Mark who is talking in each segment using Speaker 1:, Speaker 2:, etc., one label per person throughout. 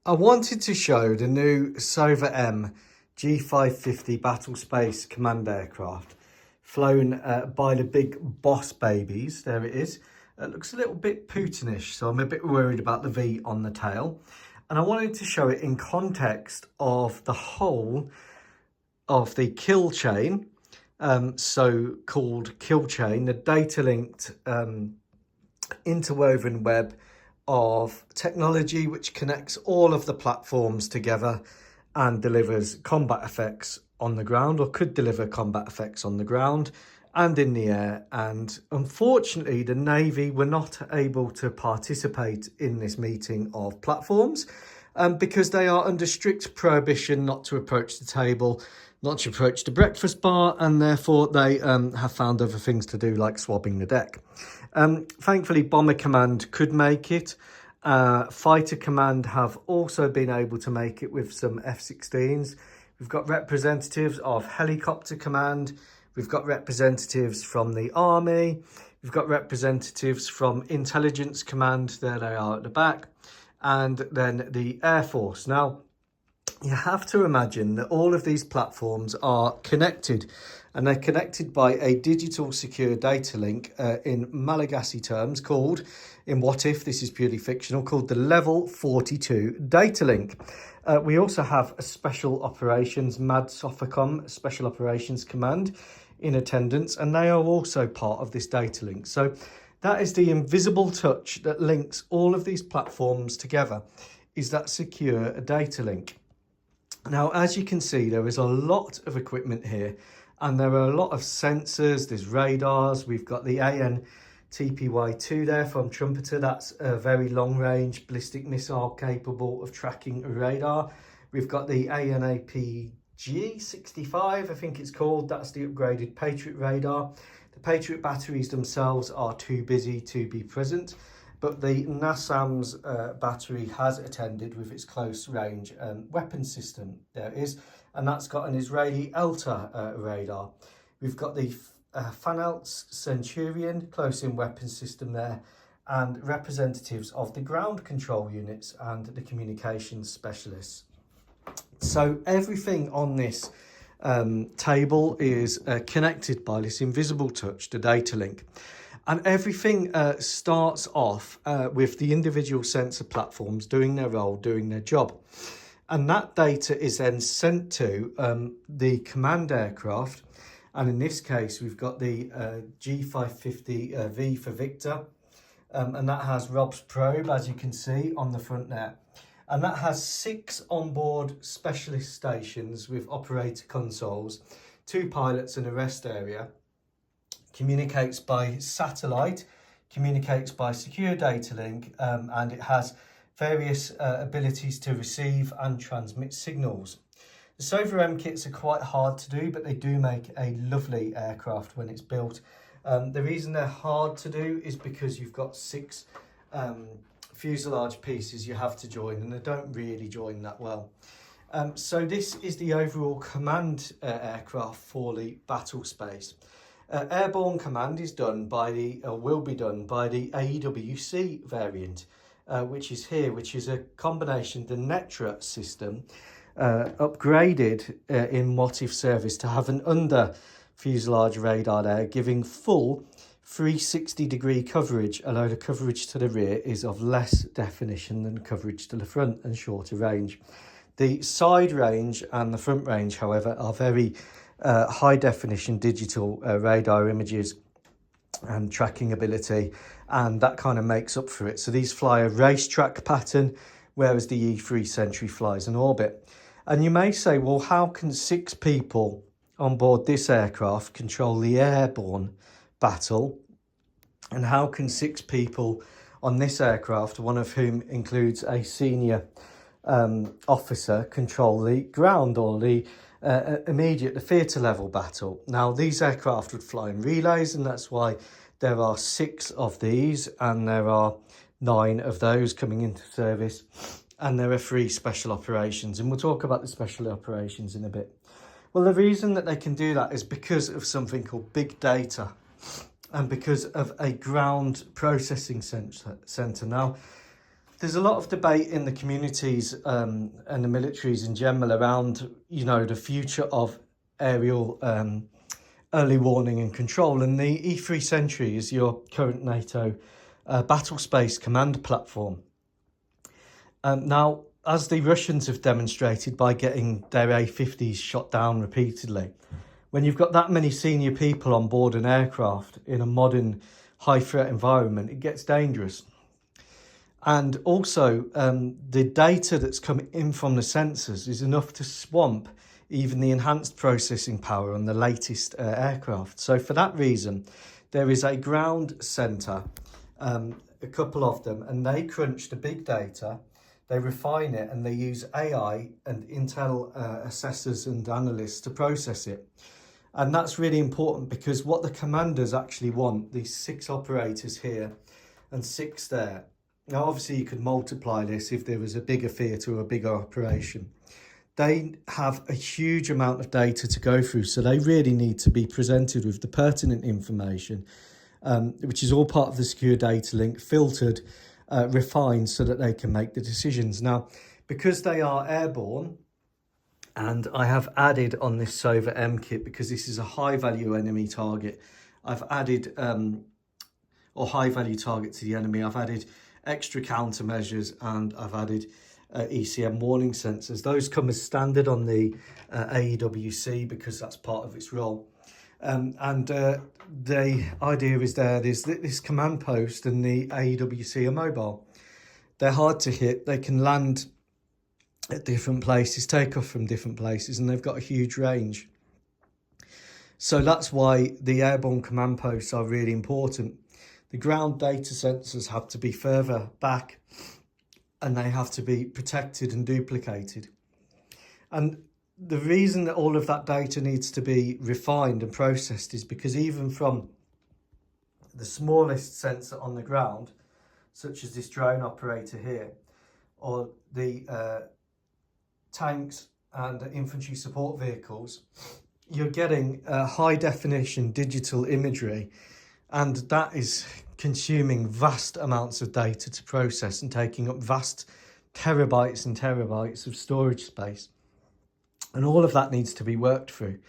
Speaker 1: I wanted to show the new Sova-M G-550 battle space command aircraft flown by the big boss babies. There it is. It looks a little bit Putinish, so I'm a bit worried about the V on the tail. And I wanted to show it in context of the whole of the kill chain, so-called kill chain, the data-linked interwoven web of technology which connects all of the platforms together and delivers combat effects on the ground, or could deliver combat effects on the ground and in the air. And unfortunately, the Navy were not able to participate in this meeting of platforms because they are under strict prohibition not to approach the table, not to approach the breakfast bar, and therefore they have found other things to do, like swabbing the deck. Thankfully, Bomber Command could make it. Fighter Command have also been able to make it with some F-16s. We've got representatives of Helicopter Command. We've got representatives from the Army. We've got representatives from Intelligence Command. There they are at the back. And then the Air Force. Now, you have to imagine that all of these platforms are connected, and they're connected by a digital secure data link in Malagasy terms called, in WHATIF, this is purely fictional, called the Level 42 data link. We also have a Special Operations, MAD SOFACOM, Special Operations Command in attendance, and they are also part of this data link. So that is the invisible touch that links all of these platforms together, is that secure data link. Now, as you can see, there is a lot of equipment here, and there are a lot of sensors. There's radars. We've got the AN-TPY-2 there from Trumpeter. That's a very long-range ballistic missile capable of tracking a radar. We've got the G-550, I think it's called. That's the upgraded Patriot radar. The Patriot batteries themselves are too busy to be present, but the NASAMS battery has attended with its close range weapon system. There it is, and that's got an Israeli ELTA radar. We've got the Fanalt's Centurion close-in weapon system there, and representatives of the ground control units and the communications specialists. So everything on this table is connected by this invisible touch, the data link. And everything starts off with the individual sensor platforms doing their role, doing their job. And that data is then sent to the command aircraft. And in this case, we've got the G-550 V for Victor. And that has Rob's probe, as you can see, on the front there. And that has 6 onboard specialist stations with operator consoles, 2 pilots and a rest area. Communicates by satellite, communicates by secure data link, and it has various abilities to receive and transmit signals. The Sova-M kits are quite hard to do, but they do make a lovely aircraft when it's built. The reason they're hard to do is because you've got 6 fuselage pieces you have to join, and they don't really join that well. So this is the overall command aircraft for the battle space. Airborne command is done by will be done by the AEWC variant, which is here, which is a combination of the Netra system upgraded in WHATIF service to have an under fuselage radar there, giving full 360-degree coverage, although the coverage to the rear is of less definition than coverage to the front and shorter range. The side range and the front range, however, are very high definition digital radar images and tracking ability, and that kind of makes up for it. So these fly a racetrack pattern, whereas the E3 Sentry flies an orbit. And you may say, well, how can 6 people on board this aircraft control the airborne battle? And how can 6 people on this aircraft, one of whom includes a senior officer, control the ground, or the immediate, the theatre level battle? Now, these aircraft would fly in relays, and that's why there are 6 of these, and there are 9 of those coming into service, and there are 3 special operations, and we'll talk about the special operations in a bit. Well, the reason that they can do that is because of something called big data, and because of a ground processing centre. Now, there's a lot of debate in the communities and the militaries in general around, you know, the future of aerial early warning and control. And the E3 Sentry is your current NATO battle space command platform. Now, as the Russians have demonstrated by getting their A-50s shot down repeatedly, when you've got that many senior people on board an aircraft in a modern high-threat environment, it gets dangerous. And also, the data that's coming in from the sensors is enough to swamp even the enhanced processing power on the latest aircraft. So for that reason, there is a ground centre, a couple of them, and they crunch the big data, they refine it, and they use AI and Intel assessors and analysts to process it. And that's really important because what the commanders actually want, these 6 operators here and 6 there. Now, obviously, you could multiply this if there was a bigger theatre or a bigger operation. They have a huge amount of data to go through, so they really need to be presented with the pertinent information, which is all part of the secure data link, filtered, refined so that they can make the decisions. Now, because they are airborne, and I have added on this Sova-M kit, because this is a high-value enemy target, I've added, or high-value target to the enemy, I've added extra countermeasures, and I've added ECM warning sensors. Those come as standard on the AEWC because that's part of its role. The idea is there's this command post and the AEWC are mobile. They're hard to hit. They can land at different places, take off from different places, and they've got a huge range. So that's why the airborne command posts are really important. The ground data sensors have to be further back and they have to be protected and duplicated. And the reason that all of that data needs to be refined and processed is because even from the smallest sensor on the ground, such as this drone operator here, or the tanks and infantry support vehicles, you're getting high definition digital imagery, and that is consuming vast amounts of data to process and taking up vast terabytes and terabytes of storage space. And all of that needs to be worked through.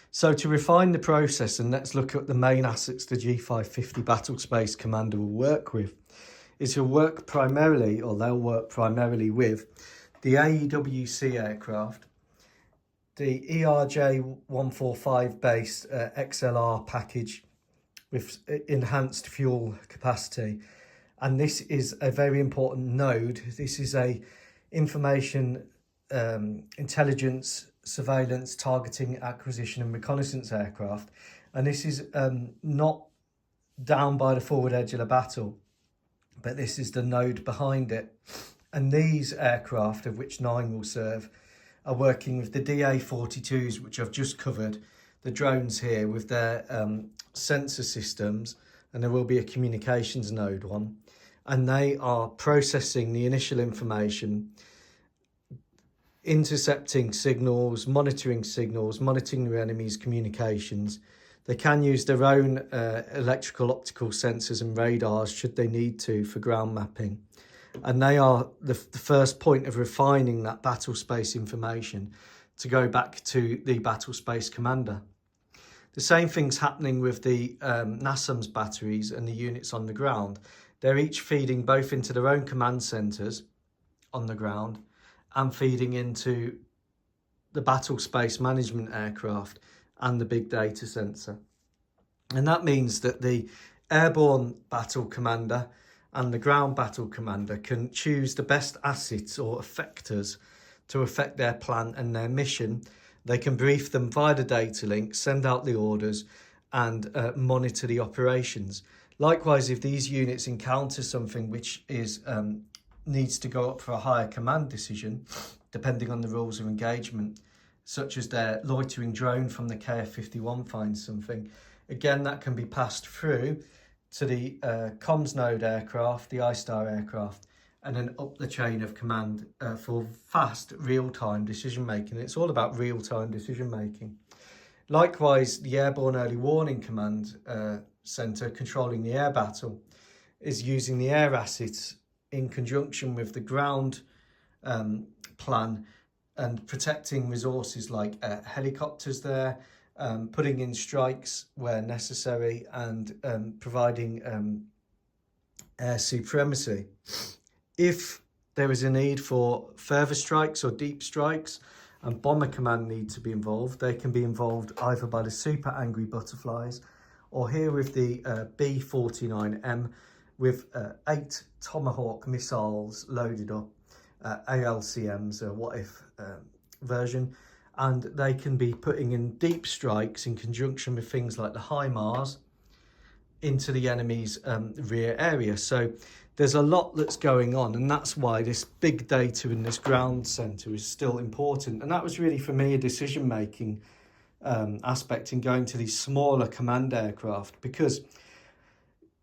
Speaker 1: So to refine the process, and let's look at the main assets the G-550 Battle Space Commander will work with, is he'll work primarily, or they'll work primarily with, the AEWC aircraft, the ERJ-145 based XLR package with enhanced fuel capacity. And this is a very important node. This is a information, intelligence, surveillance, targeting, acquisition and reconnaissance aircraft. And this is not down by the forward edge of the battle, but this is the node behind it. And these aircraft, of which 9 will serve, are working with the DA-42s, which I've just covered, the drones here with their sensor systems, and there will be a communications node one. And they are processing the initial information, intercepting signals, monitoring the enemy's communications. They can use their own electrical, optical sensors and radars should they need to for ground mapping. And they are the first point of refining that battle space information to go back to the battle space commander. The same thing's happening with the NASAMS batteries and the units on the ground. They're each feeding both into their own command centres on the ground and feeding into the battle space management aircraft and the big data sensor. And that means that the airborne battle commander and the ground battle commander can choose the best assets or effectors to affect their plan and their mission. They can brief them via the data link, send out the orders and monitor the operations. Likewise, if these units encounter something which is needs to go up for a higher command decision, depending on the rules of engagement, such as their loitering drone from the KF-51 finds something, again, that can be passed through to the comms node aircraft, the I-Star aircraft, and then up the chain of command for fast, real-time decision-making. It's all about real-time decision-making. Likewise, the Airborne Early Warning Command Centre controlling the air battle is using the air assets in conjunction with the ground plan and protecting resources like helicopters there, putting in strikes where necessary, and providing air supremacy. If there is a need for further strikes or deep strikes and Bomber Command need to be involved, they can be involved either by the super angry butterflies or here with the B-49M with 8 Tomahawk missiles loaded up, ALCMs, a WHATIF version, and they can be putting in deep strikes in conjunction with things like the HIMARS into the enemy's rear area. So there's a lot that's going on, and that's why this big data in this ground centre is still important. And that was really, for me, a decision-making aspect in going to these smaller command aircraft, because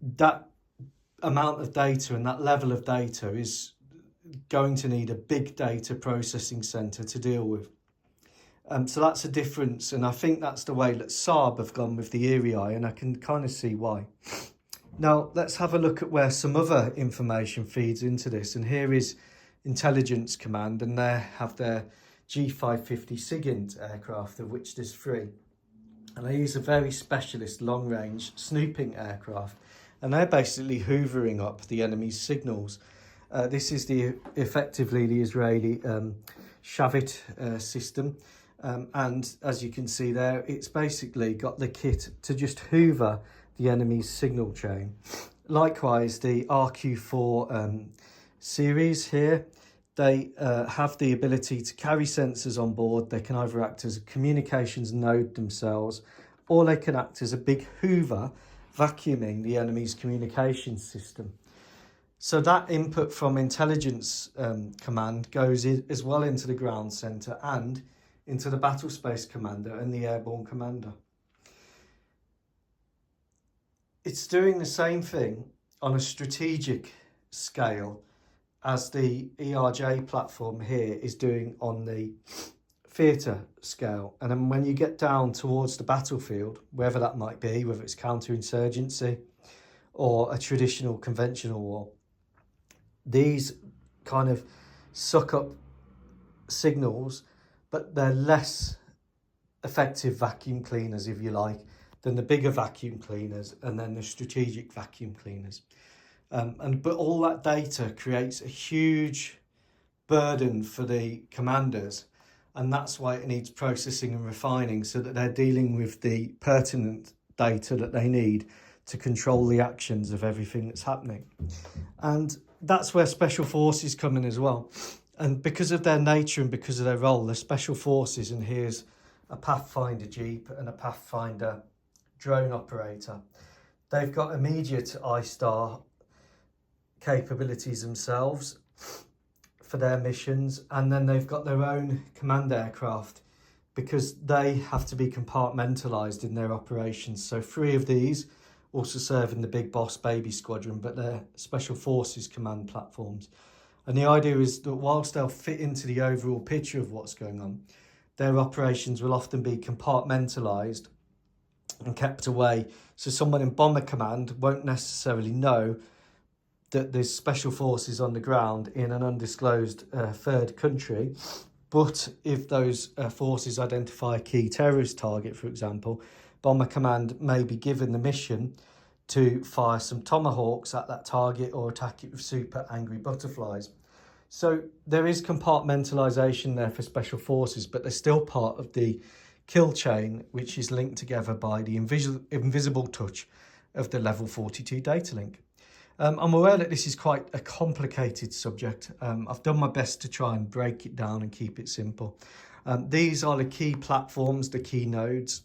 Speaker 1: that amount of data and that level of data is going to need a big data processing centre to deal with. So that's a difference, and I think that's the way that Saab have gone with the Erie, and I can kind of see why. Now, let's have a look at where some other information feeds into this, and here is Intelligence Command, and they have their G-550 SIGINT aircraft, of which there's 3. And they use a very specialist long-range snooping aircraft, and they're basically hoovering up the enemy's signals. This is effectively the Israeli Shavit system. And as you can see there, it's basically got the kit to just hoover the enemy's signal chain. Likewise, the RQ4 series here, they have the ability to carry sensors on board. They can either act as a communications node themselves, or they can act as a big hoover, vacuuming the enemy's communications system. So that input from Intelligence Command goes as well into the ground centre and into the Battle Space Commander and the Airborne Commander. It's doing the same thing on a strategic scale as the ERJ platform here is doing on the theatre scale. And then when you get down towards the battlefield, wherever that might be, whether it's counterinsurgency or a traditional conventional war, these kind of suck up signals, but they're less effective vacuum cleaners, if you like, than the bigger vacuum cleaners and then the strategic vacuum cleaners. But all that data creates a huge burden for the commanders, and that's why it needs processing and refining so that they're dealing with the pertinent data that they need to control the actions of everything that's happening. And that's where Special Forces come in as well. And because of their nature and because of their role, the Special Forces, and here's a Pathfinder Jeep and a Pathfinder drone operator, they've got immediate ISTAR capabilities themselves for their missions, and then they've got their own command aircraft because they have to be compartmentalised in their operations. So 3 of these also serve in the Big Boss Baby Squadron, but they're Special Forces command platforms. And the idea is that whilst they'll fit into the overall picture of what's going on, their operations will often be compartmentalised and kept away. So someone in Bomber Command won't necessarily know that there's Special Forces on the ground in an undisclosed third country. But if those forces identify a key terrorist target, for example, Bomber Command may be given the mission to fire some Tomahawks at that target or attack it with super angry butterflies. So there is compartmentalisation there for Special Forces, but they're still part of the kill chain, which is linked together by the invisible touch of the level 42 data link. I'm aware that this is quite a complicated subject. I've done my best to try and break it down and keep it simple. These are the key platforms, the key nodes.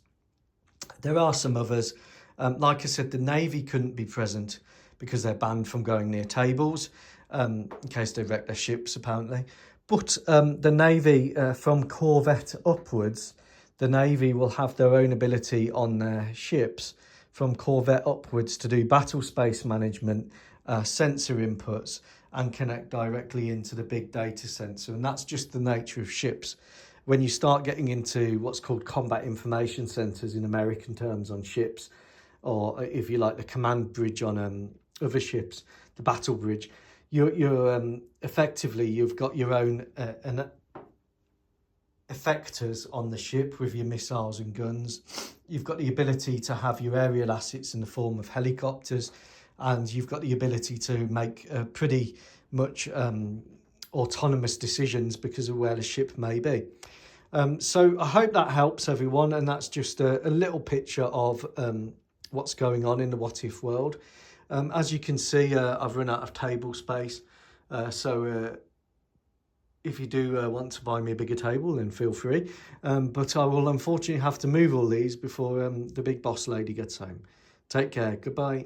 Speaker 1: There are some others. Like I said, the Navy couldn't be present because they're banned from going near tables, in case they wreck their ships, apparently. But the Navy, from Corvette upwards, the Navy will have their own ability on their ships from Corvette upwards to do battle space management, sensor inputs, and connect directly into the big data sensor. And that's just the nature of ships. When you start getting into what's called combat information centers in American terms on ships, or if you like, the command bridge on other ships, the battle bridge, you're effectively, you've got your own effectors on the ship with your missiles and guns. You've got the ability to have your aerial assets in the form of helicopters, and you've got the ability to make pretty much autonomous decisions because of where the ship may be. So I hope that helps everyone, and that's just a little picture of what's going on in the what if world. As you can see, I've run out of table space, so if you do want to buy me a bigger table, then feel free. But I will unfortunately have to move all these before the big boss lady gets home. Take care. Goodbye.